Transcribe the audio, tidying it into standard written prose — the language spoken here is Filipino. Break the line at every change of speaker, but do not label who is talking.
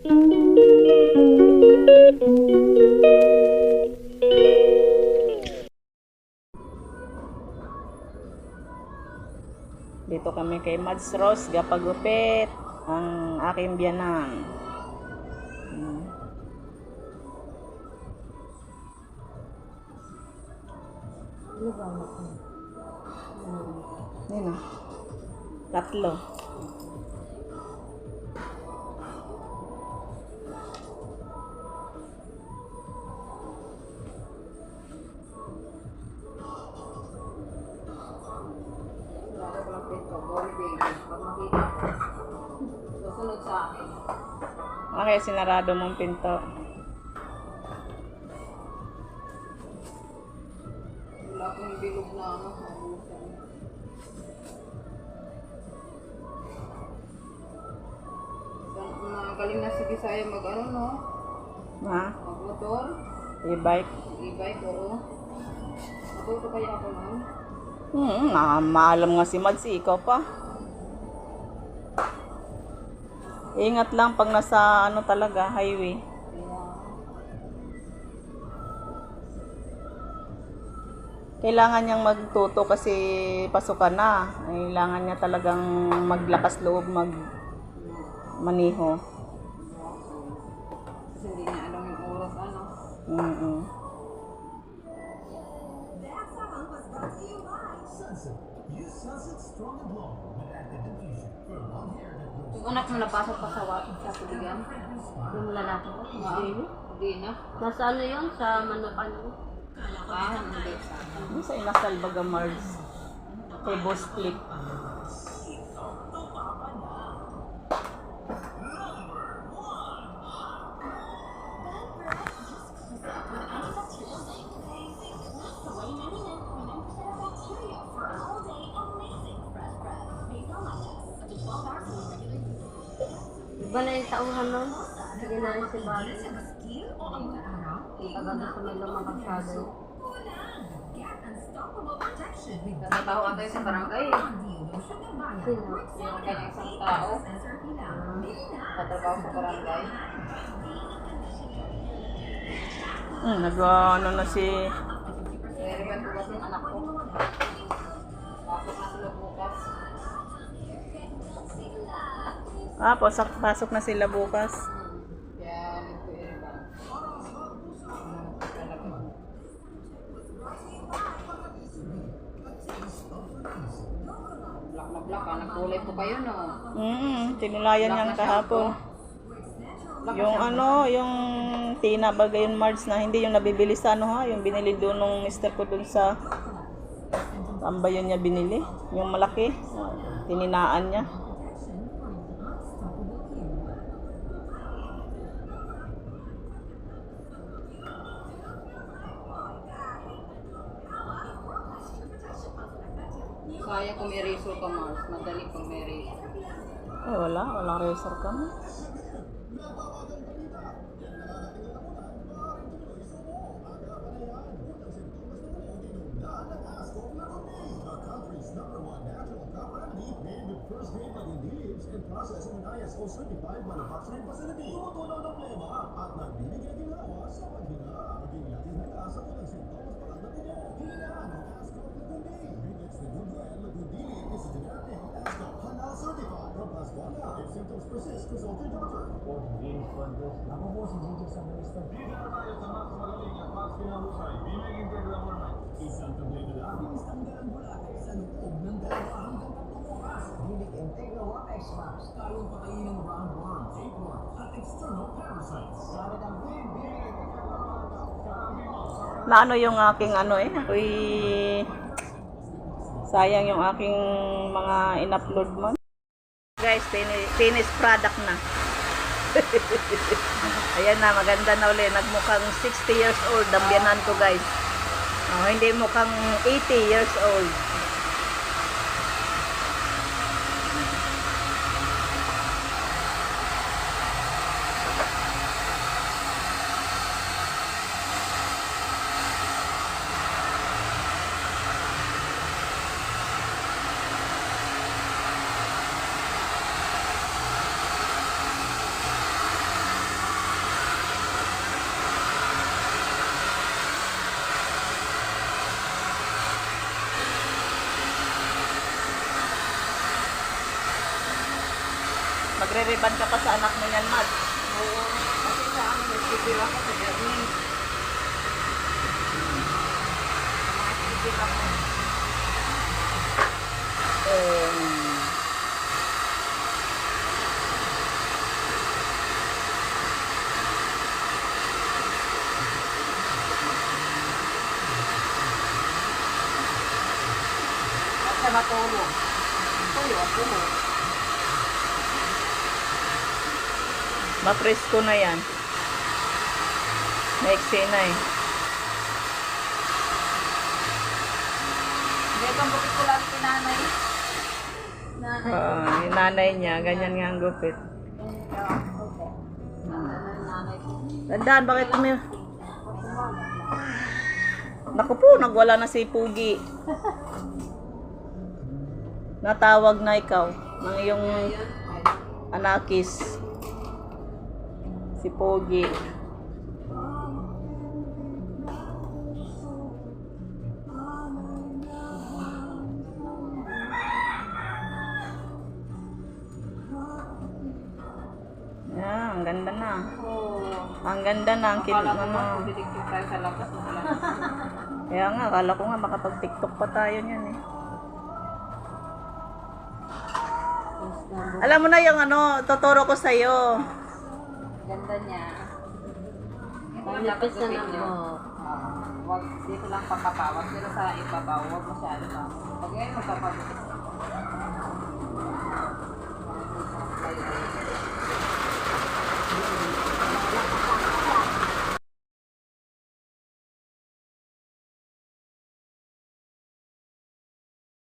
Dito kami kay Mads Ross, gapagupit ang aking biyanang. Yun o. Tatlo.
Susunod sa akin.
Okay, sinarado mong pinto.
Wala akong bilog na ano. Magaling na si Bisaya mag ano no?
Ha?
Mag-motor.
E-bike.
E-bike, oo. Matuto kaya ako noon.
Maalam nga si Mads, ikaw pa. Ingat lang pag nasa ano talaga, highway. Kailangan niyang magtuto kasi pasukan na. Kailangan niya talagang maglakas loob, maniho.
Kasi hindi niya alam yung oras ano. Yung anak mo napasok pa sa tubigan?
Yung lalaki ko?
Hindi na.
Nasa ano yun? Sa Manukan yun?
Hindi sa
Ano sa Inasal Baga Mars? Kay Boss Click.
Iba na yung tauhan nun? Sige na rin si Bali. Tagal sa may lumang kalsada.
Nagtatrabaho ka tayo sa barangay.
Sino?
Yung kanyang isang tao. Nagtatrabaho sa barangay.
Nag-ano na si...
Nire-revent ko kasi yung anak ko. Pasok na sila bukas.
Pasok na sila bukas.
Kaya nagpo-i-revent. Black na black, nagkulay po kayo no?
Tinilayan niyang kahapon. Yung ano, yung Tina Bagayon Mars na hindi yung nabibili sa ano ha, yung binili doon ng mister ko doon sa Tambayon niya binili, yung malaki, tininaan niya.
Kaya kung may razor ka Mars, madali kung may razor.
Walang razor ka mo.
First grade pag-ingredients and processing ng ISO certified manufacturing facility. Tumutunaw ng plema at nagbibigay ginawa sa paghinga. Maging laking handa sa unang sintomas pagkakati mo. Hinaan ng ASCO Lagundi. Vintage de Nudo and Lagundili is a generic name of ASCO. Halal certified from Pascuala. If symptoms persist, consult your doctor. For convenience purposes, ako po si Ginger Sangalista. Dito na tayo sa Max Magaling at Max Pinahusay. Biling Integral Marmite. Isang tableto lang. Bilis tanggalan bulate sa loob ng 2 hanggang 3 oras. Bilig Integra 1X Max. Tayong patayin ng roundworm, tapeworm, at external parasites. Para ng Bilig Integra
Na ano yung aking ano ako'y sayang yung aking mga in-upload mo. Guys, finished product na. Ayan na, maganda na ulit. Nagmukhang 60 years old ang biyanan ko guys. Hindi mukhang 80 years old. Magre-reban ka pa sa anak mo yan, Mads.
Oo. Kasi sa ano, nagtipil ako sa Germany. Mga tipil ako. At siya matulog. Tuyo ako mo.
Ma-presko na yan. Maiksi na eh.
Hindi, itong bukit ko lang pinanay. Nanay.
Yung nanay niya, ganyan nga ang gupit.
Nanay ko.
Tandaan, bakit kami... Naku po, nagwala na si Pugi. Natawag na ikaw ng iyong anakis. Si Pugi. Yan, ang ganda na. Ang ganda na ang
Akala ko
ano.
ba, titiktok tayo sa labas na wala.
Kaya nga, akala ko nga makapag-tiktok pa tayo niyan eh. Alam mo na yung ano, tuturo ko sa'yo.
Ganda niya. Ito
Ang
ang dapat
nipis na
gawin
ng
niyo.
buhok.
Wag dito lang papapawag, pero sa ibabaw, wag masyado pa. Pag yan, magpapagupit.